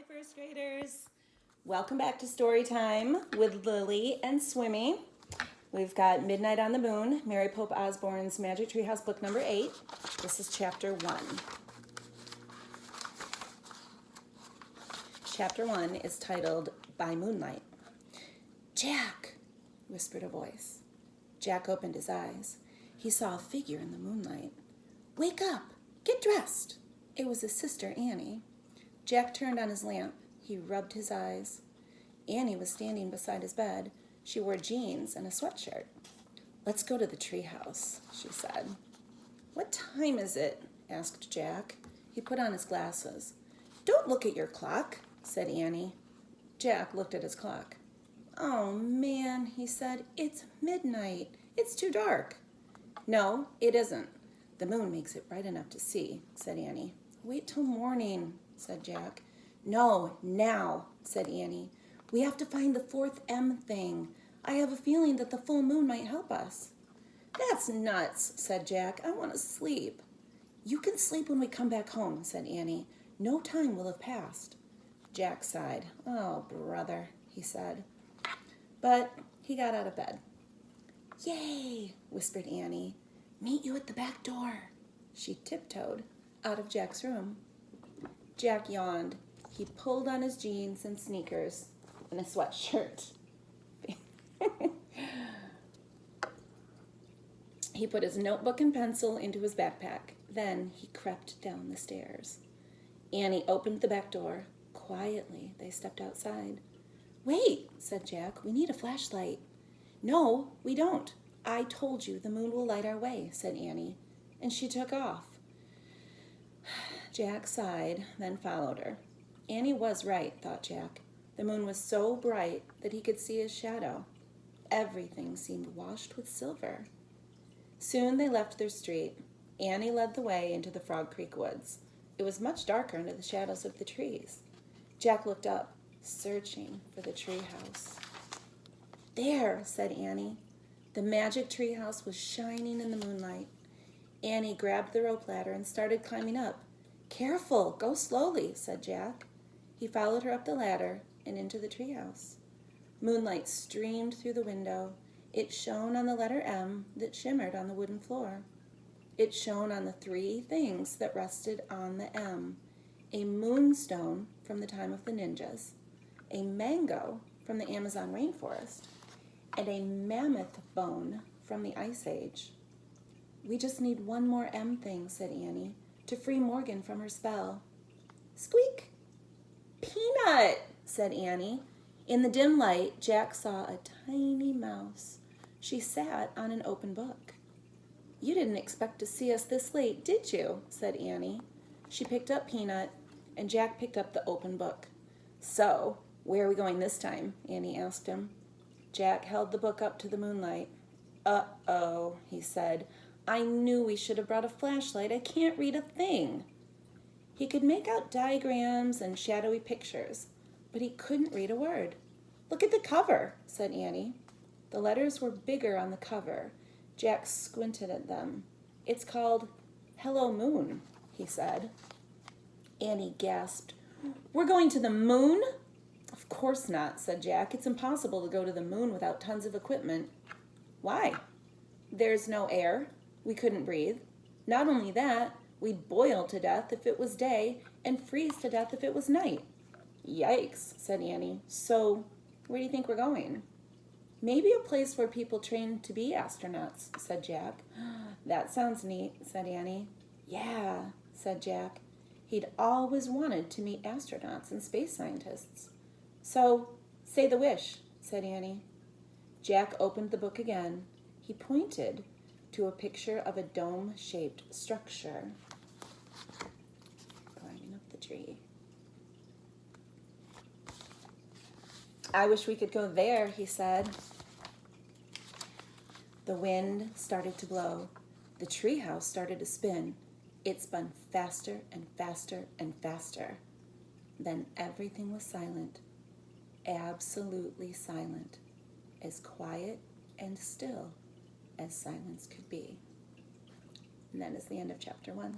first graders. Welcome back to Story Time with Lily and Swimmy. We've got Midnight on the Moon, Mary Pope Osborne's Magic Treehouse, book number 8. This is chapter 1. Chapter 1 is titled By Moonlight. Jack, whispered a voice. Jack opened his eyes. He saw a figure in the moonlight. Wake up! Get dressed! It was his sister, Annie. Jack turned on his lamp. He rubbed his eyes. Annie was standing beside his bed. She wore jeans and a sweatshirt. Let's go to the treehouse, she said. What time is it? Asked Jack. He put on his glasses. Don't look at your clock, said Annie. Jack looked at his clock. Oh, man, he said. It's midnight. It's too dark. No, it isn't. The moon makes it bright enough to see, said Annie. Wait till morning, said Jack. No, now, said Annie. We have to find the fourth M thing. I have a feeling that the full moon might help us. That's nuts, said Jack. I want to sleep. You can sleep when we come back home, said Annie. No time will have passed. Jack sighed. Oh, brother, he said. But he got out of bed. Yay, whispered Annie. Meet you at the back door. She tiptoed out of Jack's room. Jack yawned. He pulled on his jeans and sneakers and a sweatshirt. He put his notebook and pencil into his backpack. Then he crept down the stairs. Annie opened the back door. Quietly, they stepped outside. Wait, said Jack. We need a flashlight. No, we don't. I told you the moon will light our way, said Annie. And she took off. Jack sighed, then followed her. Annie was right, thought Jack. The moon was so bright that he could see his shadow. Everything seemed washed with silver. Soon they left their street. Annie led the way into the Frog Creek woods. It was much darker under the shadows of the trees. Jack looked up, searching for the treehouse. There, said Annie. The magic treehouse was shining in the moonlight. Annie grabbed the rope ladder and started climbing up. Careful, go slowly, said Jack. He followed her up the ladder and into the treehouse. Moonlight streamed through the window. It shone on the letter M that shimmered on the wooden floor. It shone on the 3 things that rested on the M. A moonstone from the time of the ninjas, a mango from the Amazon rainforest, and a mammoth bone from the Ice Age. We just need one more M thing, said Annie, to free Morgan from her spell. Squeak! Peanut, said Annie. In the dim light, Jack saw a tiny mouse. She sat on an open book. You didn't expect to see us this late, did you? Said Annie. She picked up Peanut, and Jack picked up the open book. So, where are we going this time? Annie asked him. Jack held the book up to the moonlight. Uh-oh, he said. I knew we should have brought a flashlight. I can't read a thing. He could make out diagrams and shadowy pictures, but he couldn't read a word. Look at the cover, said Annie. The letters were bigger on the cover. Jack squinted at them. It's called Hello Moon, he said. Annie gasped. We're going to the moon? Of course not, said Jack. It's impossible to go to the moon without tons of equipment. Why? There's no air. We couldn't breathe. Not only that, we'd boil to death if it was day and freeze to death if it was night. Yikes, said Annie. So, where do you think we're going? Maybe a place where people train to be astronauts, said Jack. That sounds neat, said Annie. Yeah, said Jack. He'd always wanted to meet astronauts and space scientists. So, say the wish, said Annie. Jack opened the book again. He pointed to a picture of a dome-shaped structure. Climbing up the tree. I wish we could go there, he said. The wind started to blow. The treehouse started to spin. It spun faster and faster and faster. Then everything was silent. Absolutely silent. As quiet and still as silence could be. And that is the end of chapter 1.